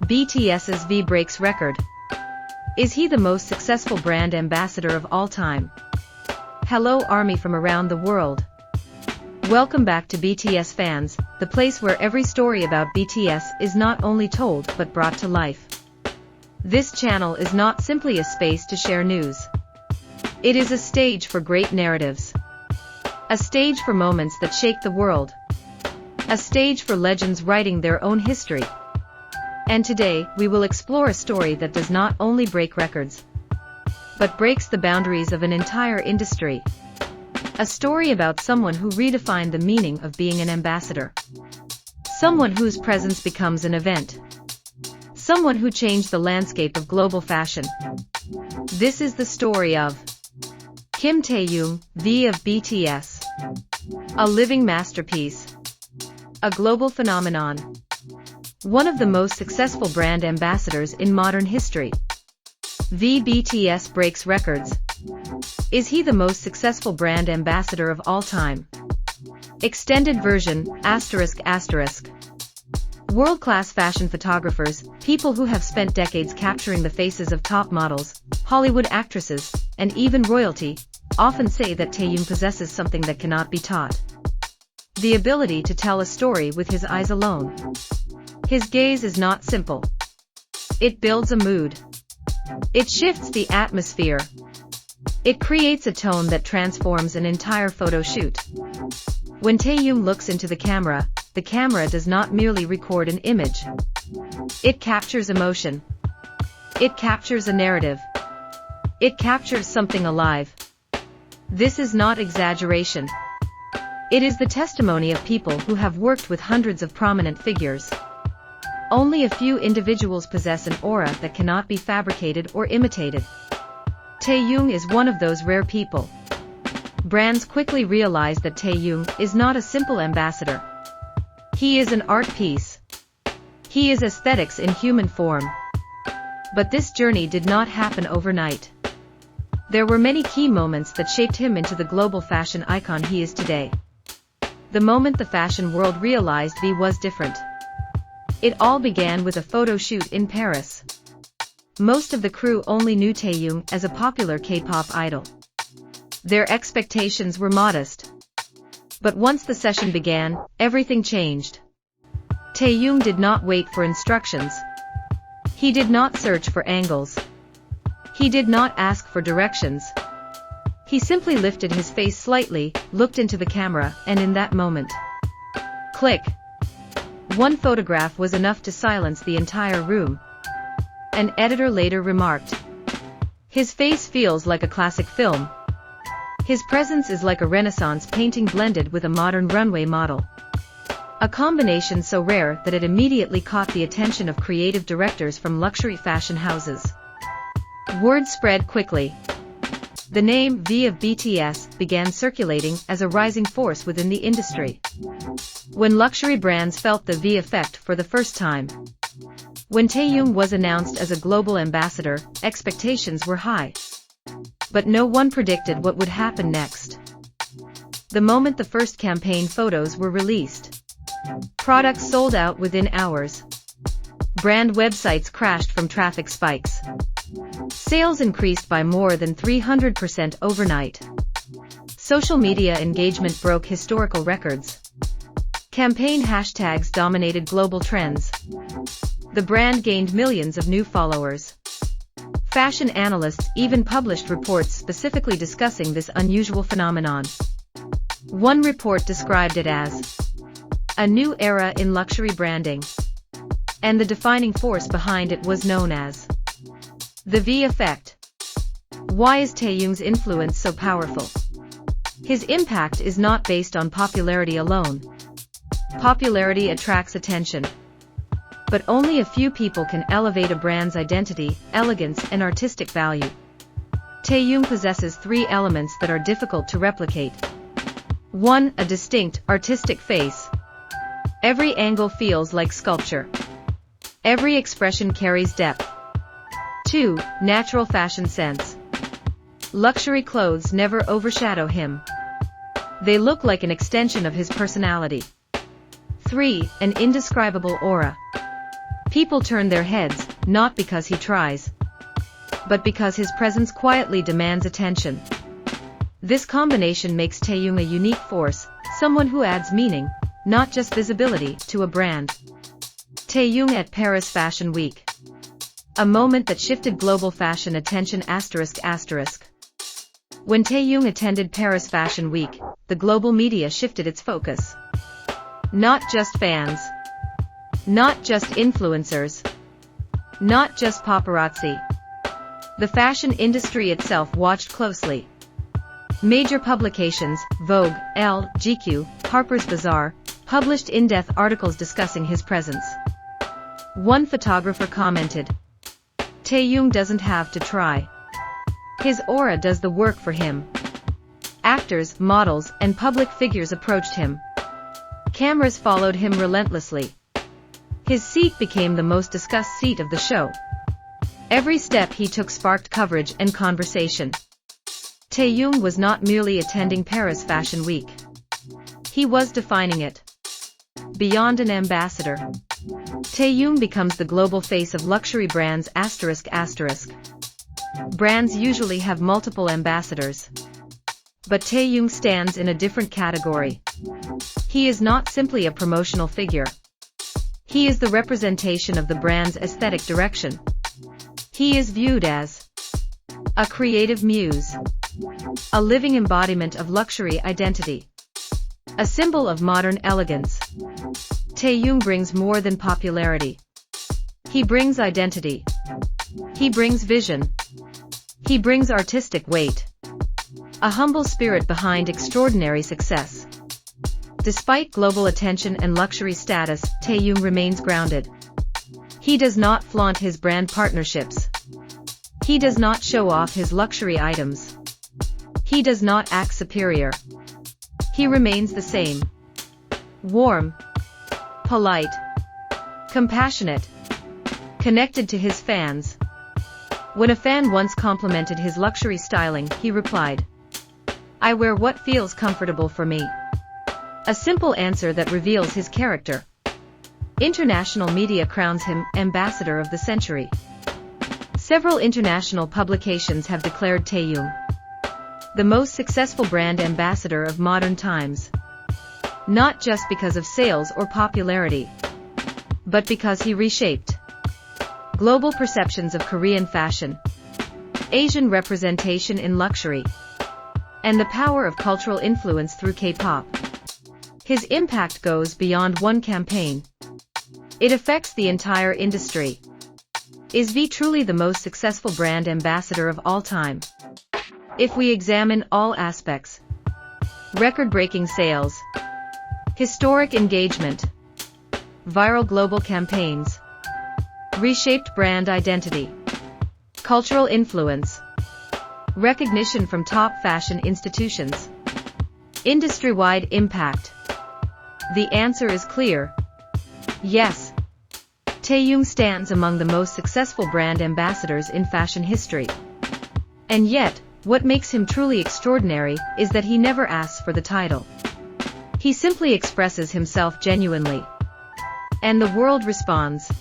BTS's V breaks record. Is he the most successful brand ambassador of all time? Hello ARMY from around the world. Welcome back to BTS Fans, the place where every story about BTS is not only told but brought to life. This channel is not simply a space to share news. It is a stage for great narratives. A stage for moments that shake the world. A stage for legends writing their own history. And today, we will explore a story that does not only break records, but breaks the boundaries of an entire industry. A story about someone who redefined the meaning of being an ambassador. Someone whose presence becomes an event. Someone who changed the landscape of global fashion. This is the story of Kim Taehyung, V of BTS. A living masterpiece. A global phenomenon. One of the most successful brand ambassadors in modern history. VBTS breaks records. Is he the most successful brand ambassador of all time? Extended version, ***. World-class fashion photographers, people who have spent decades capturing the faces of top models, Hollywood actresses, and even royalty, often say that Taehyung possesses something that cannot be taught. The ability to tell a story with his eyes alone. His gaze is not simple. It builds a mood. It shifts the atmosphere. It creates a tone that transforms an entire photo shoot. When Taehyung looks into the camera does not merely record an image. It captures emotion. It captures a narrative. It captures something alive. This is not exaggeration. It is the testimony of people who have worked with hundreds of prominent figures. Only a few individuals possess an aura that cannot be fabricated or imitated. Taehyung is one of those rare people. Brands quickly realize that Taehyung is not a simple ambassador. He is an art piece. He is aesthetics in human form. But this journey did not happen overnight. There were many key moments that shaped him into the global fashion icon he is today. The moment the fashion world realized V was different. It all began with a photo shoot in Paris. Most of the crew only knew Taehyung as a popular K-pop idol. Their expectations were modest. But once the session began, everything changed. Taehyung did not wait for instructions. He did not search for angles. He did not ask for directions. He simply lifted his face slightly, looked into the camera, and in that moment, click! One photograph was enough to silence the entire room. An editor later remarked, "His face feels like a classic film. His presence is like a Renaissance painting blended with a modern runway model." A combination so rare that it immediately caught the attention of creative directors from luxury fashion houses. Word spread quickly. The name V of BTS began circulating as a rising force within the industry. When luxury brands felt the VEfffect for the first time. When Taehyung was announced as a global ambassador, expectations were high. But no one predicted what would happen next. The moment the first campaign photos were released, products sold out within hours. Brand websites crashed from traffic spikes. Sales increased by more than 300% overnight. Social media engagement broke historical records. Campaign hashtags dominated global trends. The brand gained millions of new followers. Fashion analysts even published reports specifically discussing this unusual phenomenon. One report described it as a new era in luxury branding. And the defining force behind it was known as the VEfffect. Why is Taehyung's influence so powerful? His impact is not based on popularity alone. Popularity attracts attention. But only a few people can elevate a brand's identity, elegance, and artistic value. Taehyung possesses three elements that are difficult to replicate. 1. A distinct, artistic face. Every angle feels like sculpture. Every expression carries depth. 2. Natural fashion sense. Luxury clothes never overshadow him. They look like an extension of his personality. 3. An indescribable aura. People turn their heads, not because he tries, but because his presence quietly demands attention. This combination makes Taehyung a unique force, someone who adds meaning, not just visibility, to a brand. Taehyung at Paris Fashion Week. A moment that shifted global fashion attention. When Taehyung attended Paris Fashion Week, the global media shifted its focus. Not just fans. Not just influencers. Not just paparazzi. The fashion industry itself watched closely. Major publications, Vogue, Elle, GQ, Harper's Bazaar, published in-depth articles discussing his presence. One photographer commented, "Taehyung doesn't have to try. His aura does the work for him." Actors, models, and public figures approached him. Cameras followed him relentlessly. His seat became the most discussed seat of the show. Every step he took sparked coverage and conversation. Taehyung was not merely attending Paris Fashion Week. He was defining it. Beyond an ambassador, Taehyung becomes the global face of luxury brands. Brands usually have multiple ambassadors. But Taehyung stands in a different category. He is not simply a promotional figure. He is the representation of the brand's aesthetic direction. He is viewed as a creative muse, a living embodiment of luxury identity, a symbol of modern elegance. Taehyung brings more than popularity. He brings identity. He brings vision. He brings artistic weight. A humble spirit behind extraordinary success. Despite global attention and luxury status, Taehyung remains grounded. He does not flaunt his brand partnerships. He does not show off his luxury items. He does not act superior. He remains the same. Warm, polite, compassionate, connected to his fans. When a fan once complimented his luxury styling, he replied, "I wear what feels comfortable for me." A simple answer that reveals his character. International media crowns him Ambassador of the Century. Several international publications have declared Taehyung the most successful brand ambassador of modern times. Not just because of sales or popularity, but because he reshaped global perceptions of Korean fashion, Asian representation in luxury, and the power of cultural influence through K-pop. His impact goes beyond one campaign. It affects the entire industry. Is V truly the most successful brand ambassador of all time? If we examine all aspects: record-breaking sales, historic engagement, viral global campaigns, reshaped brand identity, cultural influence, recognition from top fashion institutions, industry-wide impact, the answer is clear. Yes. Taehyung stands among the most successful brand ambassadors in fashion history. And yet, what makes him truly extraordinary is that he never asks for the title. He simply expresses himself genuinely. And the world responds.